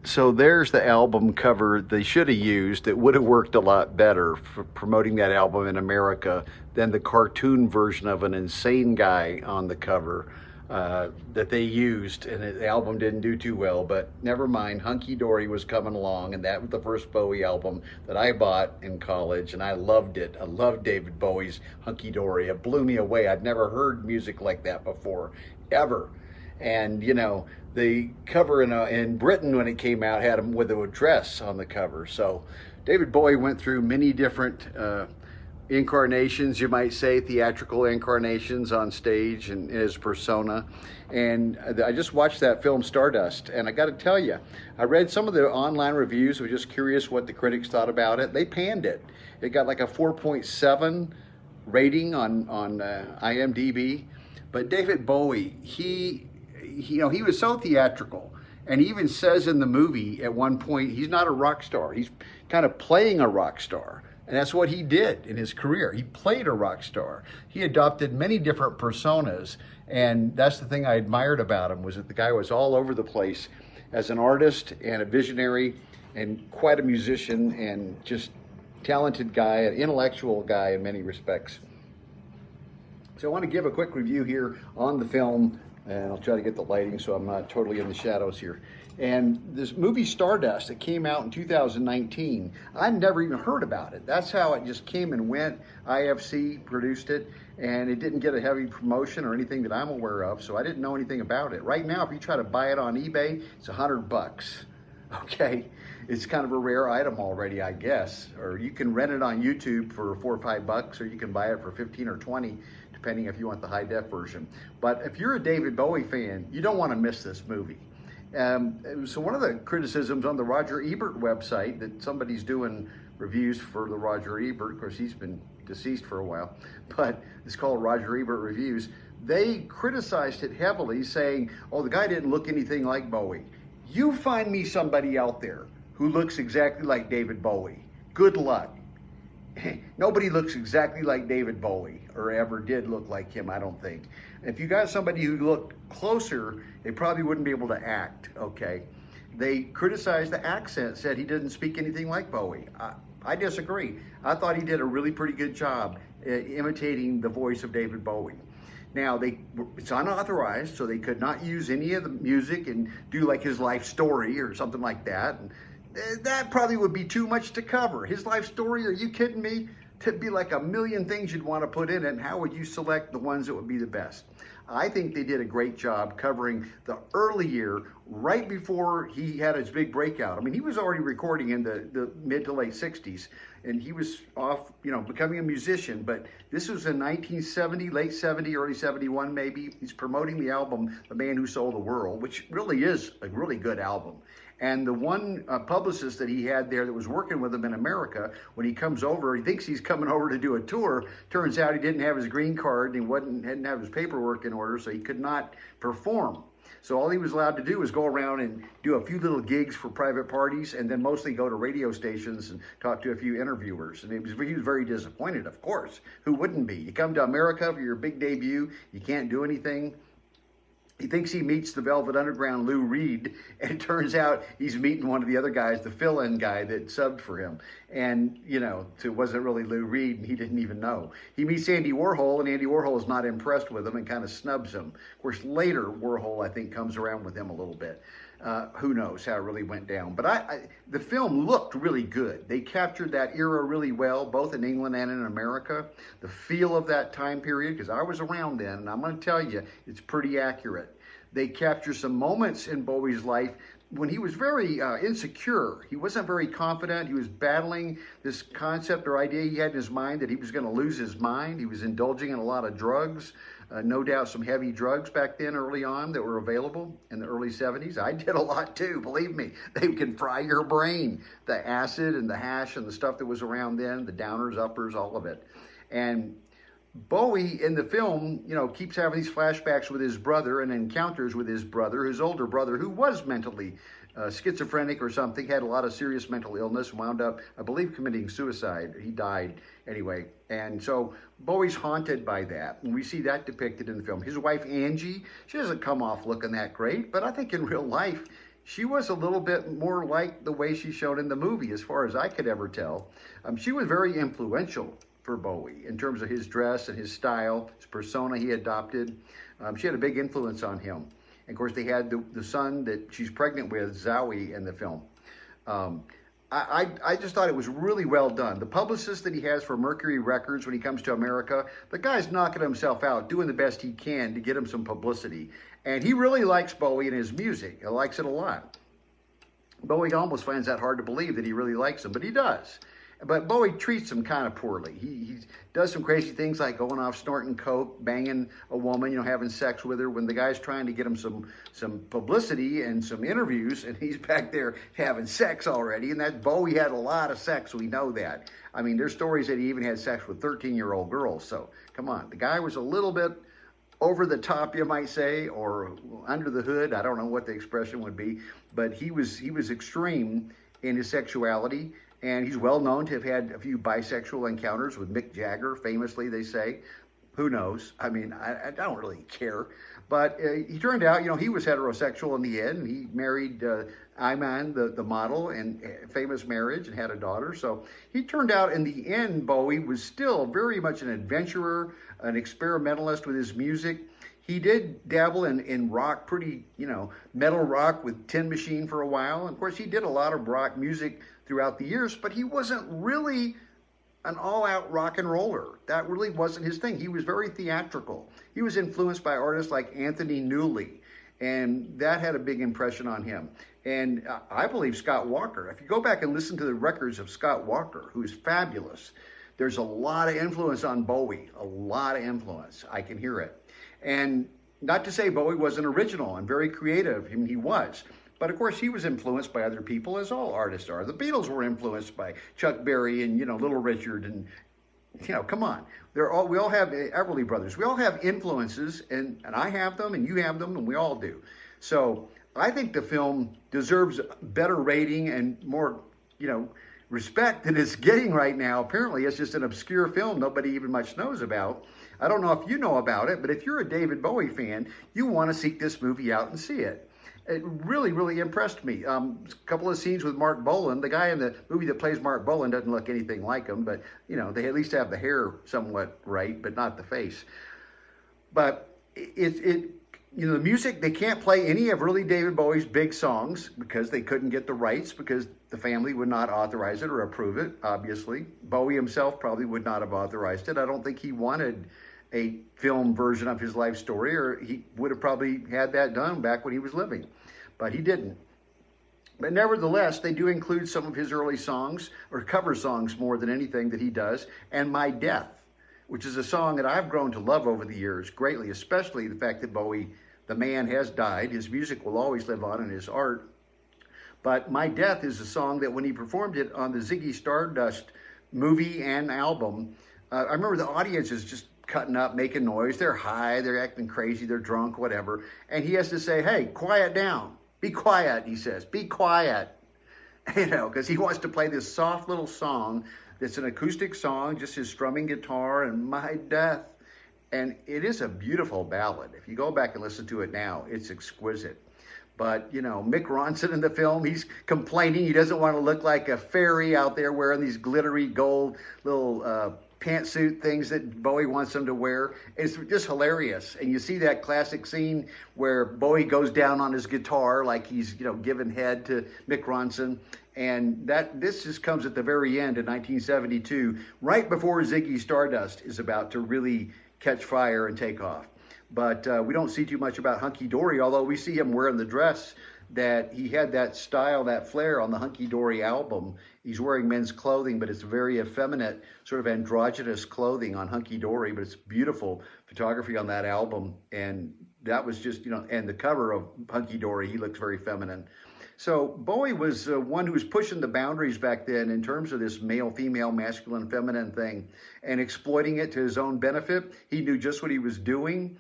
So there's the album cover they should have used. It would have worked a lot better for promoting that album in America than the cartoon version of an insane guy on the cover that they used. And the album didn't do too well, but never mind. Hunky Dory was coming along, and that was the first Bowie album that I bought in college, and I loved it. I loved David Bowie's Hunky Dory. It blew me away. I'd never heard music like that before, ever. And you know, the cover in Britain when it came out had him with a dress on the cover. So David Bowie went through many different incarnations, you might say, theatrical incarnations on stage and his persona. And I just watched that film Stardust, and I got to tell you, I read some of the online reviews. I was just curious what the critics thought about it. They panned it. It got like a 4.7 rating on IMDb. But David Bowie, he was so theatrical, and he even says in the movie at one point he's not a rock star. He's kind of playing a rock star, and that's what he did in his career. He played a rock star. He adopted many different personas, and that's the thing I admired about him, was that the guy was all over the place as an artist and a visionary and quite a musician and just talented guy, an intellectual guy in many respects. So I want to give a quick review here on the film, and I'll try to get the lighting so I'm not totally in the shadows here. And this movie Stardust, it came out in 2019. I'd never even heard about it. That's how it just came and went. IFC produced it, and it didn't get a heavy promotion or anything that I'm aware of, so I didn't know anything about it. Right now, if you try to buy it on eBay, it's $100. Okay, it's kind of a rare item already, I guess. Or you can rent it on YouTube for $4 or $5, or you can buy it for 15 or 20, depending if you want the high def version. But if you're a David Bowie fan, you don't want to miss this movie. So one of the criticisms on the Roger Ebert website, that somebody's doing reviews for the Roger Ebert, of course he's been deceased for a while, but it's called Roger Ebert Reviews. They criticized it heavily, saying, oh, the guy didn't look anything like Bowie. You find me somebody out there who looks exactly like David Bowie. Good luck. Nobody looks exactly like David Bowie, or ever did look like him, I don't think. If you got somebody who looked closer, they probably wouldn't be able to act, okay? They criticized the accent, said he didn't speak anything like Bowie. I disagree. I thought he did a really pretty good job imitating the voice of David Bowie. Now, it's unauthorized, so they could not use any of the music and do like his life story or something like that. And that probably would be too much to cover. His life story, are you kidding me? There'd be like a million things you'd want to put in it, and how would you select the ones that would be the best? I think they did a great job covering the early year, right before he had his big breakout. I mean, he was already recording in the mid to late 60s, and he was off, becoming a musician, but this was in 1970, late 70, early 71 maybe. He's promoting the album, The Man Who Sold the World, which really is a really good album. And the one publicist that he had there that was working with him in America, when he comes over, he thinks he's coming over to do a tour. Turns out he didn't have his green card, and he hadn't have his paperwork in order, so he could not perform. So all he was allowed to do was go around and do a few little gigs for private parties, and then mostly go to radio stations and talk to a few interviewers. And he was very disappointed, of course. Who wouldn't be? You come to America for your big debut, you can't do anything. He thinks he meets the Velvet Underground Lou Reed, and it turns out he's meeting one of the other guys, the fill-in guy that subbed for him. And, it wasn't really Lou Reed, and he didn't even know. He meets Andy Warhol, and Andy Warhol is not impressed with him and kind of snubs him. Of course, later, Warhol, I think, comes around with him a little bit. Who knows how it really went down. But the film looked really good. They captured that era really well, both in England and in America. The feel of that time period, because I was around then, and I'm going to tell you, it's pretty accurate. They capture some moments in Bowie's life when he was very insecure. He wasn't very confident. He was battling this concept or idea he had in his mind that he was going to lose his mind. He was indulging in a lot of drugs, no doubt some heavy drugs back then early on that were available in the early 70s. I did a lot too, believe me. They can fry your brain. The acid and the hash and the stuff that was around then, the downers, uppers, all of it. And Bowie in the film, keeps having these flashbacks with his brother and encounters with his brother, his older brother, who was mentally schizophrenic or something, had a lot of serious mental illness, wound up, I believe, committing suicide. He died anyway. And so Bowie's haunted by that. And we see that depicted in the film. His wife, Angie, she doesn't come off looking that great, but I think in real life, she was a little bit more like the way she's shown in the movie, as far as I could ever tell. She was very influential for Bowie in terms of his dress and his style, his persona he adopted. She had a big influence on him. And of course, they had the son that she's pregnant with, Zowie, in the film. I just thought it was really well done. The publicist that he has for Mercury Records when he comes to America, the guy's knocking himself out, doing the best he can to get him some publicity. And he really likes Bowie and his music. He likes it a lot. Bowie almost finds that hard to believe that he really likes him, but he does. But Bowie treats him kind of poorly. He does some crazy things like going off snorting coke, banging a woman, having sex with her when the guy's trying to get him some publicity and some interviews, and he's back there having sex already. And that Bowie had a lot of sex, we know that. I mean, there's stories that he even had sex with 13-year-old girls. So come on, the guy was a little bit over the top, you might say, or under the hood. I don't know what the expression would be, but he was extreme in his sexuality. And he's well known to have had a few bisexual encounters with Mick Jagger, famously, they say. Who knows? I mean, I don't really care. But he turned out, he was heterosexual in the end. He married Iman, the model, in a famous marriage, and had a daughter. So he turned out, in the end, Bowie was still very much an adventurer, an experimentalist with his music. He did dabble in rock, pretty, metal rock with Tin Machine for a while. And of course, he did a lot of rock music throughout the years, but he wasn't really an all-out rock and roller. That really wasn't his thing. He was very theatrical. He was influenced by artists like Anthony Newley, and that had a big impression on him. And I believe Scott Walker. If you go back and listen to the records of Scott Walker, who is fabulous, there's a lot of influence on Bowie, a lot of influence. I can hear it. And not to say Bowie wasn't original and very creative. I mean, he was. But of course, he was influenced by other people, as all artists are. The Beatles were influenced by Chuck Berry and, Little Richard, and, come on. We all have Everly Brothers. We all have influences, and I have them, and you have them, and we all do. So I think the film deserves better rating and more, respect than it's getting right now. Apparently, it's just an obscure film nobody even much knows about. I don't know if you know about it, but if you're a David Bowie fan, you want to seek this movie out and see it. It really, really impressed me. A couple of scenes with Mark Bolan. The guy in the movie that plays Mark Bolan doesn't look anything like him, but, they at least have the hair somewhat right, but not the face. But the music, they can't play any of really David Bowie's big songs because they couldn't get the rights, because the family would not authorize it or approve it, obviously. Bowie himself probably would not have authorized it. I don't think he wanted a film version of his life story, or he would have probably had that done back when he was living, but he didn't. But nevertheless, they do include some of his early songs, or cover songs more than anything that he does, and My Death, which is a song that I've grown to love over the years greatly, especially the fact that Bowie, the man, has died. His music will always live on in his art. But My Death is a song that when he performed it on the Ziggy Stardust movie and album, I remember the audience is just cutting up, making noise. They're high, they're acting crazy, they're drunk, whatever. And he has to say, hey, quiet down. Be quiet, he says. Be quiet. Because he wants to play this soft little song that's an acoustic song, just his strumming guitar and My Death. And it is a beautiful ballad. If you go back and listen to it now, it's exquisite. But, Mick Ronson in the film, he's complaining he doesn't want to look like a fairy out there wearing these glittery gold little pantsuit things that Bowie wants him to wear. It's just hilarious. And you see that classic scene where Bowie goes down on his guitar like he's, giving head to Mick Ronson. And this just comes at the very end in 1972, right before Ziggy Stardust is about to really catch fire and take off. But we don't see too much about Hunky Dory, although we see him wearing the dress that he had, that style, that flair on the Hunky Dory album. He's wearing men's clothing, but it's very effeminate, sort of androgynous clothing on Hunky Dory, but it's beautiful photography on that album. And that was just, and the cover of Hunky Dory, he looks very feminine. So Bowie was one who was pushing the boundaries back then in terms of this male, female, masculine, feminine thing and exploiting it to his own benefit. He knew just what he was doing.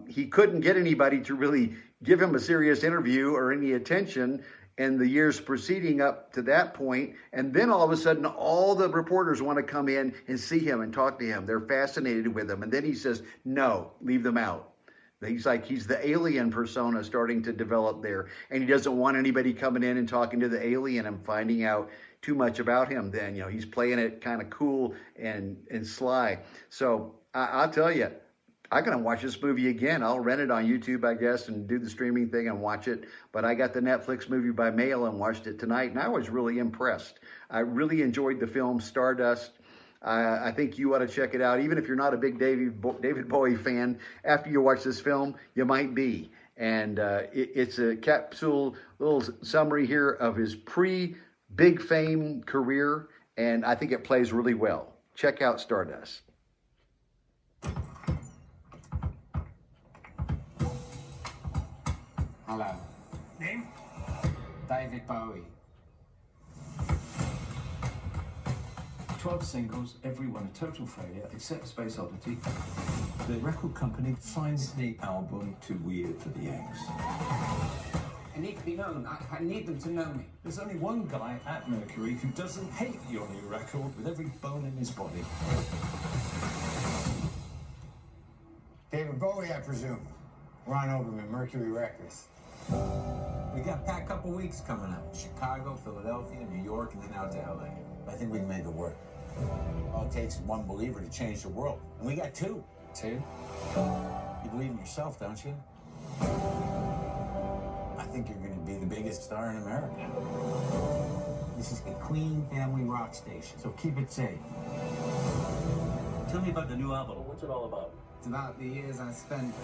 He couldn't get anybody to really give him a serious interview or any attention in the years preceding up to that point. And then all of a sudden, all the reporters want to come in and see him and talk to him. They're fascinated with him. And then he says, no, leave them out. He's the alien persona starting to develop there, and he doesn't want anybody coming in and talking to the alien and finding out too much about him. Then he's playing it kind of cool and sly. So I'll tell you, I'm gonna watch this movie again. I'll rent it on YouTube, I guess, and do the streaming thing and watch it. But I got the Netflix movie by mail and watched it tonight, and I was really impressed. I really enjoyed the film Stardust. I think you ought to check it out. Even if you're not a big David Bowie fan, after you watch this film, you might be. And it's a capsule, little summary here of his pre-big fame career, and I think it plays really well. Check out Stardust. Hello. Name? David Bowie. 12 singles, every one a total failure, except Space Oddity. The record company finds the album too weird for the Yanks. I need to be known. I need them to know me. There's only one guy at Mercury who doesn't hate your new record with every bone in his body. David Bowie, I presume. Ron Oberman, Mercury Records. We got a packed couple weeks coming up. Chicago, Philadelphia, New York, and then out to LA. I think we've made it work. All it takes is one believer to change the world. And we got two. Two? You believe in yourself, don't you? I think you're going to be the biggest star in America. This is a clean family rock station, so keep it safe. Tell me about the new album. What's it all about? It's about the years I spent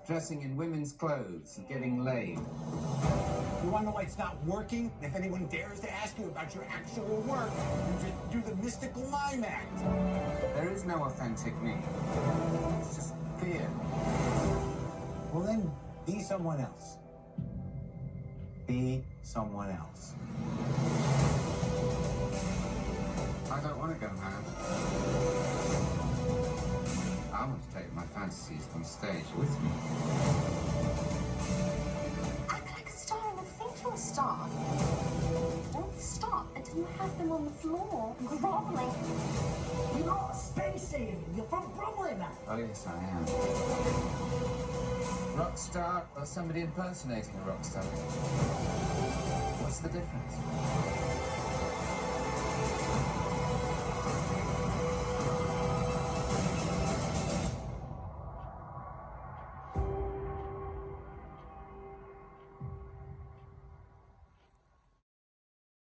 dressing in women's clothes and getting laid. You want to know why it's not working? If anyone dares to ask you about your actual work, you just do the mystical mime act. There is no authentic me. It's just fear. Well, then, be someone else. Be someone else. I don't want to go mad. I want to take my fantasies on stage with me. Act like a star and think you're a star. Don't stop until you have them on the floor, groveling. You're not a space alien. You're from Brooklyn. Oh, yes, I am. Rock star or somebody impersonating a rock star? What's the difference?